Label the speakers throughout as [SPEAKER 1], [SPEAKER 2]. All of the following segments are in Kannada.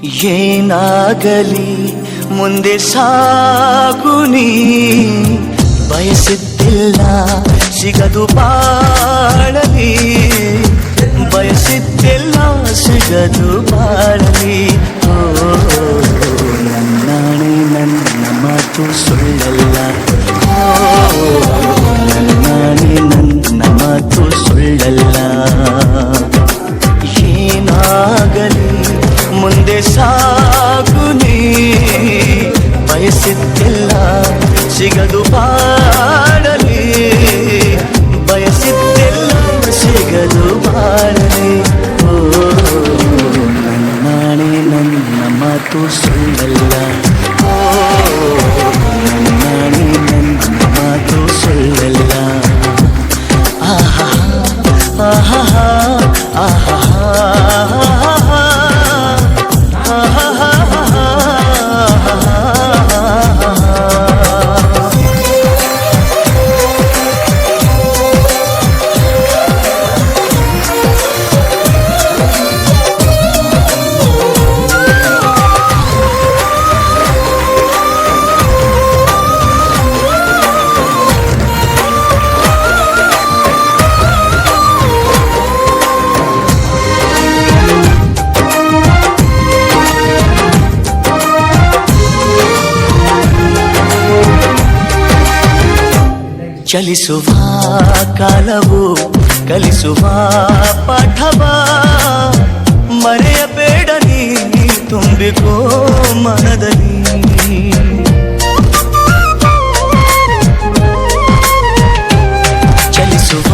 [SPEAKER 1] ಏನಾಗಲಿ ಮುಂದೆ ಸಾಗುನಿ, ಬಯಸಿದ್ದಿಲ್ಲ ಸಿಗದು ಬಾಳಲಿ, ಬಯಸಿದ್ದಿಲ್ಲ ಸಿಗದು ಬಾಳಲಿ. ಓ ನನ್ನಾಣೆ ನನ್ನ ಮಾತು ಸುಳ್ಳಲ್ಲ, ಓ ನನ್ನಾಣೆ ನನ್ನ ಮಾತು ಸುಳ್ಳಲ್ಲ. ಏನಾಗಲಿ ಮುಂದೆ ಸಾಗುನಿ, ಬಯಸಿದ್ದಿಲ್ಲ ಸಿಗದು ಬಾಳಲಿ, ಬಯಸಿದ್ದಿಲ್ಲ ಸಿಗದು ಬಾಳಲಿ. ಓ ನನ್ನಾಣೆ ನನ್ನ ಮಾತು ಸುಳ್ಳಲ್ಲ, ಓ ನನ್ನಾಣೆ ನನ್ನ ಮಾತು ಸುಳ್ಳಲ್ಲ. ಆಹಾ ಆಹಾ ಆಹಾ ಚಲಿಸುವ ಕಾಲವು ಕಲಿಸುವ ಪಾಠವ, ಮರೆಯಬೇಡ ನೀ ತುಂಬಿಕೋ ಮನದಲ್ಲಿ. ಚಲಿಸುವ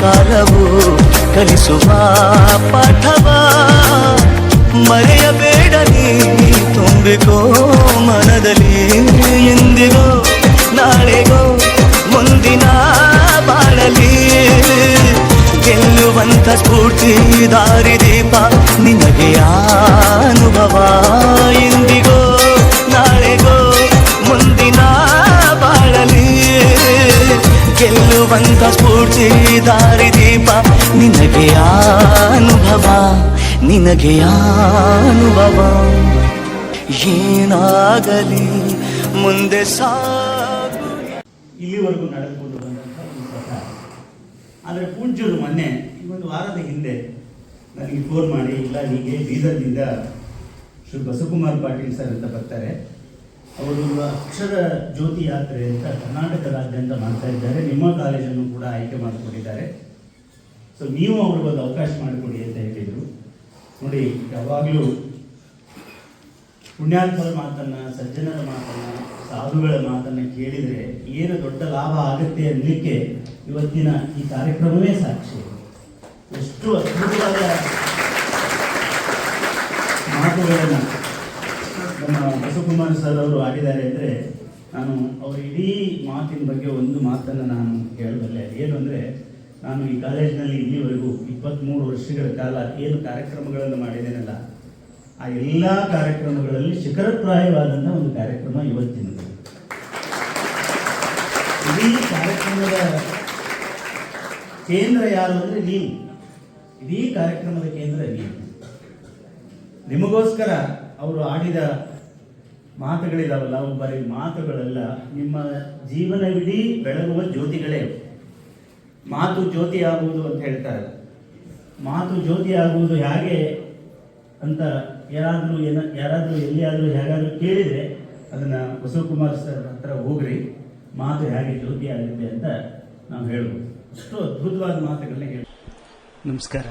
[SPEAKER 1] ಕಾಲವು ಕಲಿಸುವ ಪಾಠವ, ಮರೆಯಬೇಡ ನೀ ತುಂಬಿಕೋ ಮನದಲ್ಲಿ. ಎಂದಿಗೋ ನಾಳೆಗೋ ಮುಂದಿನ ಬಾಳಲಿ, ಗೆಲ್ಲುವಂತ ಸ್ಫೂರ್ತಿ ದಾರಿದೀಪ ನಿನಗೆ ಅನುಭವ. ಎಂದಿಗೋ ನಾಳೆಗೋ ಮುಂದಿನ ಬಾಳಲಿ, ಗೆಲ್ಲುವಂತ ಸ್ಫೂರ್ತಿ ದಾರಿದೀಪ ನಿನಗೆ ಅನುಭವ, ನಿನಗೆ ಅನುಭವ. ಏನಾಗಲಿ ಮುಂದೆ
[SPEAKER 2] ಇಲ್ಲಿವರೆಗೂ ನಡೆದುಕೊಂಡು ಬಂದಂಥ ಒಂದು ಪ್ರಕಾರ. ಆದರೆ ಪೂಜ್ಯರು ಮೊನ್ನೆ ಈ ಒಂದು ವಾರದ ಹಿಂದೆ ನನಗೆ ಫೋನ್ ಮಾಡಿ, ಇಲ್ಲ ಹೀಗೆ ಬೀದರ್ನಿಂದ ಶ್ರೀ ಬಸವಕುಮಾರ್ ಪಾಟೀಲ್ ಸರ್ ಅಂತ ಬರ್ತಾರೆ, ಅವರು ಅಕ್ಷರ ಜ್ಯೋತಿ ಯಾತ್ರೆ ಅಂತ ಕರ್ನಾಟಕದಾದ್ಯಂತ ಮಾಡ್ತಾ ಇದ್ದಾರೆ, ನಿಮ್ಮ ಕಾಲೇಜನ್ನು ಕೂಡ ಆಯ್ಕೆ ಮಾಡಿಕೊಂಡಿದ್ದಾರೆ, ಸೊ ನೀವು ಅವ್ರಿಗೊಂದು ಅವಕಾಶ ಮಾಡಿಕೊಡಿ ಅಂತ ಹೇಳಿದರು. ನೋಡಿ, ಯಾವಾಗಲೂ ಪುಣ್ಯಾತ್ಮರ ಮಾತನ್ನು, ಸಜ್ಜನರ ಮಾತನ್ನು, ಸಾಧುಗಳ ಮಾತನ್ನು ಕೇಳಿದರೆ ಏನು ದೊಡ್ಡ ಲಾಭ ಆಗುತ್ತೆ ಅನ್ನಲಿಕ್ಕೆ ಇವತ್ತಿನ ಈ ಕಾರ್ಯಕ್ರಮವೇ ಸಾಕ್ಷಿ. ಎಷ್ಟು ಅದ್ಭುತವಾದ ಮಾತುಗಳನ್ನು ನಮ್ಮ ಬಸವಕುಮಾರ್ ಸರ್ ಅವರು ಆಡಿದ್ದಾರೆ ಅಂದರೆ, ನಾನು ಅವರ ಇಡೀ ಮಾತಿನ ಬಗ್ಗೆ ಒಂದು ಮಾತನ್ನು ನಾನು ಹೇಳಬಲ್ಲೆ. ಏನು ಅಂದರೆ, ನಾನು ಈ ಕಾಲೇಜಿನಲ್ಲಿ ಇಲ್ಲಿವರೆಗೂ 23 ವರ್ಷಗಳ ಕಾಲ ಏನು ಕಾರ್ಯಕ್ರಮಗಳನ್ನು ಮಾಡಿದ್ದೇನಲ್ಲ, ಆ ಎಲ್ಲ ಕಾರ್ಯಕ್ರಮಗಳಲ್ಲಿ ಶಿಖರಪ್ರಾಯವಾದಂಥ ಒಂದು ಕಾರ್ಯಕ್ರಮ ಇವತ್ತಿನದು. ಇಡೀ ಕಾರ್ಯಕ್ರಮದ ಕೇಂದ್ರ ಯಾರು ಅಂದರೆ ನೀವು. ಇಡೀ ಕಾರ್ಯಕ್ರಮದ ಕೇಂದ್ರ ನೀವು. ನಿಮಗೋಸ್ಕರ ಅವರು ಆಡಿದ ಮಾತುಗಳಿದಾವಲ್ಲ, ಅವು ಬರೀ ಮಾತುಗಳಲ್ಲ, ನಿಮ್ಮ ಜೀವನವಿಡೀ ಬೆಳಗುವ ಜ್ಯೋತಿಗಳೇ. ಮಾತು ಜ್ಯೋತಿ ಆಗುವುದು ಅಂತ ಹೇಳ್ತಾರೆ. ಮಾತು ಜ್ಯೋತಿ ಆಗುವುದು ಹೇಗೆ ಅಂತ ಯಾರಾದರೂ ಎಲ್ಲಿಯಾದರೂ ಹೇಗಾದರೂ ಕೇಳಿದರೆ ಅದನ್ನು ಬಸವಕುಮಾರ್ ಸರ್ ಹತ್ರ ಹೋಗ್ರಿ, ಮಾತು ಹೇಗೆ ಜ್ಯೋತಿ ಆಗುತ್ತೆ ಅಂತ ನಾವು ಹೇಳ್ಬೋದು. ಅಷ್ಟು ಅದ್ಭುತವಾದ ಮಾತುಗಳನ್ನ ಹೇಳಿ. ನಮಸ್ಕಾರ.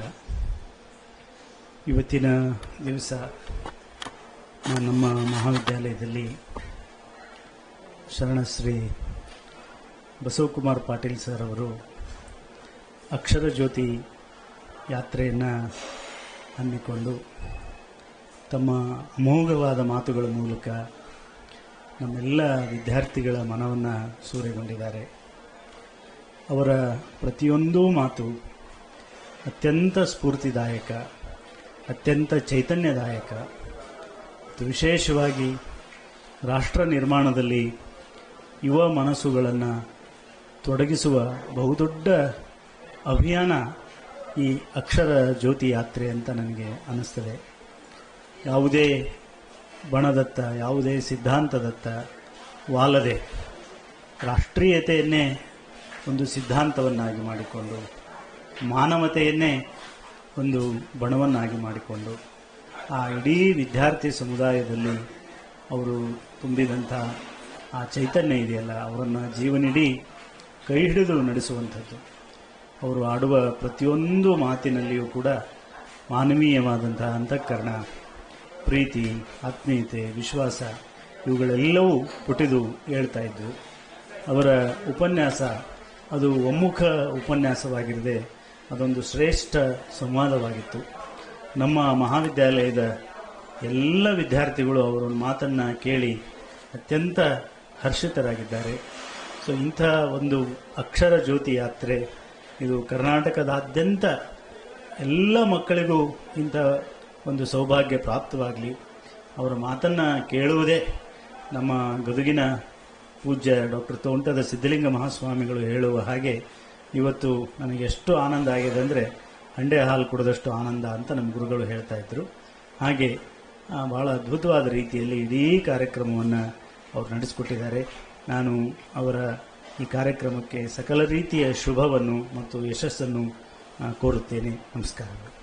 [SPEAKER 2] ಇವತ್ತಿನ ದಿವಸ ನಮ್ಮ ಮಹಾವಿದ್ಯಾಲಯದಲ್ಲಿ ಶರಣಶ್ರೀ ಬಸವಕುಮಾರ್ ಪಾಟೀಲ್ ಸರ್ ಅವರು ಅಕ್ಷರ ಜ್ಯೋತಿ ಯಾತ್ರೆಯನ್ನು ಹಮ್ಮಿಕೊಂಡು ತಮ್ಮ ಅಮೋಘವಾದ ಮಾತುಗಳ ಮೂಲಕ ನಮ್ಮೆಲ್ಲ ವಿದ್ಯಾರ್ಥಿಗಳ ಮನವನ್ನು ಸೂರೆಗೊಂಡಿದ್ದಾರೆ. ಅವರ ಪ್ರತಿಯೊಂದು ಮಾತು ಅತ್ಯಂತ ಸ್ಫೂರ್ತಿದಾಯಕ, ಅತ್ಯಂತ ಚೈತನ್ಯದಾಯಕ ಮತ್ತು ವಿಶೇಷವಾಗಿ ರಾಷ್ಟ್ರ ನಿರ್ಮಾಣದಲ್ಲಿ ಯುವ ಮನಸ್ಸುಗಳನ್ನು ತೊಡಗಿಸುವ ಬಹುದೊಡ್ಡ ಅಭಿಯಾನ ಈ ಅಕ್ಷರ ಜ್ಯೋತಿ ಯಾತ್ರೆ ಅಂತ ನನಗೆ ಅನ್ನಿಸ್ತದೆ. ಯಾವುದೇ ಬಣದತ್ತ, ಯಾವುದೇ ಸಿದ್ಧಾಂತದತ್ತ ವಾಲದೆ ರಾಷ್ಟ್ರೀಯತೆಯನ್ನೇ ಒಂದು ಸಿದ್ಧಾಂತವನ್ನಾಗಿ ಮಾಡಿಕೊಂಡು, ಮಾನವತೆಯನ್ನೇ ಒಂದು ಬಣವನ್ನಾಗಿ ಮಾಡಿಕೊಂಡು, ಆ ಇಡೀ ವಿದ್ಯಾರ್ಥಿ ಸಮುದಾಯದಲ್ಲಿ ಅವರು ತುಂಬಿದಂಥ ಆ ಚೈತನ್ಯ ಇದೆಯಲ್ಲ, ಅವರನ್ನು ಜೀವನಿಡೀ ಕೈ ಹಿಡಿದು ನಡೆಸುವಂಥದ್ದು. ಅವರು ಆಡುವ ಪ್ರತಿಯೊಂದು ಮಾತಿನಲ್ಲಿಯೂ ಕೂಡ ಮಾನವೀಯವಾದಂಥ ಅಂತಃಕರಣ, ಪ್ರೀತಿ, ಆತ್ಮೀಯತೆ, ವಿಶ್ವಾಸ ಇವುಗಳೆಲ್ಲವೂ ಪುಟಿದು ಹೇಳ್ತಾ ಇದ್ವು. ಅವರ ಉಪನ್ಯಾಸ ಅದು ಒಮ್ಮುಖ ಉಪನ್ಯಾಸವಾಗಿರದೆ ಅದೊಂದು ಶ್ರೇಷ್ಠ ಸಂವಾದವಾಗಿತ್ತು. ನಮ್ಮ ಮಹಾವಿದ್ಯಾಲಯದ ಎಲ್ಲ ವಿದ್ಯಾರ್ಥಿಗಳು ಅವರ ಮಾತನ್ನು ಕೇಳಿ ಅತ್ಯಂತ ಹರ್ಷಿತರಾಗಿದ್ದಾರೆ. ಸೊ ಇಂಥ ಒಂದು ಅಕ್ಷರ ಜ್ಯೋತಿ ಯಾತ್ರೆ ಇದು ಕರ್ನಾಟಕದಾದ್ಯಂತ ಎಲ್ಲ ಮಕ್ಕಳಿಗೂ ಇಂಥ ಒಂದು ಸೌಭಾಗ್ಯ ಪ್ರಾಪ್ತವಾಗಲಿ. ಅವರ ಮಾತನ್ನು ಕೇಳುವುದೇ ನಮ್ಮ ಗದುಗಿನ ಪೂಜ್ಯ ಡಾಕ್ಟರ್ ತೋಂಟದ ಸಿದ್ಧಲಿಂಗ ಮಹಾಸ್ವಾಮಿಗಳು ಹೇಳುವ ಹಾಗೆ ಇವತ್ತು ನನಗೆ ಎಷ್ಟು ಆನಂದ ಆಗಿದೆ ಅಂದರೆ ಹಂಡೆ ಹಾಲು ಕುಡಿದಷ್ಟು ಆನಂದ ಅಂತ ನಮ್ಮ ಗುರುಗಳು ಹೇಳ್ತಾ ಇದ್ದರು. ಹಾಗೆ ಭಾಳ ಅದ್ಭುತವಾದ ರೀತಿಯಲ್ಲಿ ಇಡೀ ಕಾರ್ಯಕ್ರಮವನ್ನು ಅವರು ನಡೆಸಿಕೊಟ್ಟಿದ್ದಾರೆ. ನಾನು ಅವರ ಈ ಕಾರ್ಯಕ್ರಮಕ್ಕೆ ಸಕಲ ರೀತಿಯ ಶುಭವನ್ನು ಮತ್ತು ಯಶಸ್ಸನ್ನು ಕೋರುತ್ತೇನೆ. ನಮಸ್ಕಾರಗಳು.